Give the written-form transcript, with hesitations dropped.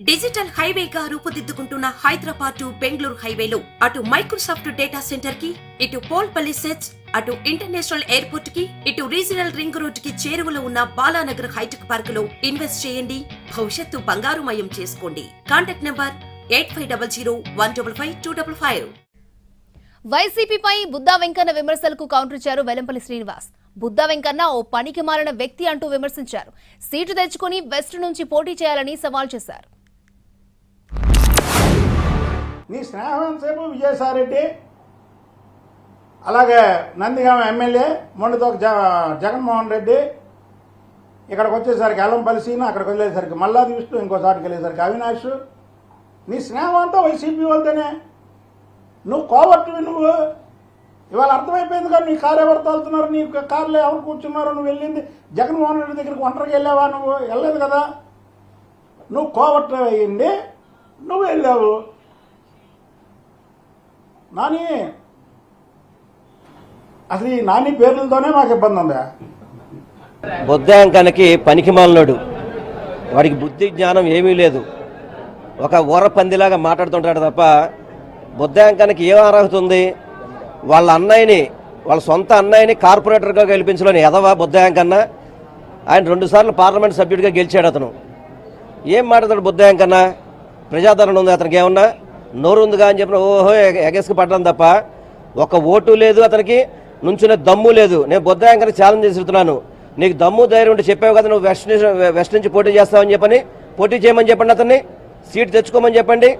Digital హైవేగా రూపుదిద్దుకుంటున్న Hyderabad to Bengaluru హైవేలో అటు Microsoft data centre కి, ఇటు పోల్పల్లి సెట్స్, అటు ఇంటర్నేషనల్ ఎయిర్పోర్ట్ కి, ఇటు రీజనల్ రింగ్ రోడ్ కి చేరువలో ఉన్న బాలానగర్ హైటెక్ పార్క్ లో ఇన్వెస్ట్ చేయండి. భవిష్యత్తు బంగారుమయం చేసుకోండి. Contact number 8500155255. వైసీపీపై బుద్దా వెంకన్న విమర్శలకు కౌంటర్ ఇచ్చారు వెల్లంపల్లి శ్రీనివాస్. బుద్దా వెంకన్న ఓ పనికి మాలిన వ్యక్తి అంటూ విమర్శించారు. సీటు తెచ్చుకుని వెస్ట్ నుంచి పోటీ చేయాలని సవాల్ చేశారు. నీ స్నేహం సేపు విజయసాయిరెడ్డి, అలాగే నందిగామ ఎమ్మెల్యే మొండితోక జగన్మోహన్ రెడ్డి, ఇక్కడికి వచ్చేసరికి ఎల్లంపల్లి సీను, అక్కడికి వెళ్ళేసరికి మల్లాది విష్ణు, ఇంకో చాటుకి వెళ్ళేసరికి అవినాష్. నీ స్నేహం అంతా వైసీపీ వాళ్ళతోనే. నువ్వు కోవట్టువి. నువ్వు ఇవాళ అర్థమైపోయింది కానీ నీ కారు ఎవరు తోలుతున్నారు, నీ కారులో ఎవరు కూర్చున్నారు, నువ్వు వెళ్ళింది జగన్మోహన్ రెడ్డి దగ్గరికి ఒంటరికి వెళ్ళావా? నువ్వు వెళ్ళలేదు కదా. నువ్వు కోవట్టు అయ్యింది, నువ్వు వెళ్ళావు. నాని అసలు ఈ నాని పేర్లతోనే మాకు ఇబ్బంది ఉందా? బుద్ధాంకానికి పనికిమాలినోడు, వాడికి బుద్ధి జ్ఞానం ఏమీ లేదు. ఒక ఊర పందిలాగా మాట్లాడుతుంటాడు తప్ప బుద్ధాంకానికి ఏం అర్హత ఉంది? వాళ్ళ అన్నయ్యని, వాళ్ళ సొంత అన్నయ్యని కార్పొరేటర్గా గెలిపించలేని ఎదవా బుద్ధాంకన్న. ఆయన 2 సార్లు పార్లమెంట్ సభ్యుడిగా గెలిచాడు. అతను ఏం మాట్లాడతాడు బుద్ధాంకన్న? ప్రజాదరణ ఉంది అతనికి, ఏమన్నా నోరు ఉందిగా అని చెప్పిన ఓహో ఎగేసుకు పడ్డం తప్ప ఒక ఓటు లేదు అతనికి, నుంచునే దమ్ము లేదు. నేను బుద్ధాంకని ఛాలెంజ్ చేస్తున్నాను. నీకు దమ్ము ధైర్యం ఉంటే చెప్పావు కదా నువ్వు వెస్ట్ నుంచి పోటీ చేస్తావని చెప్పని, పోటీ చేయమని చెప్పండి, అతన్ని సీటు తెచ్చుకోమని చెప్పండి.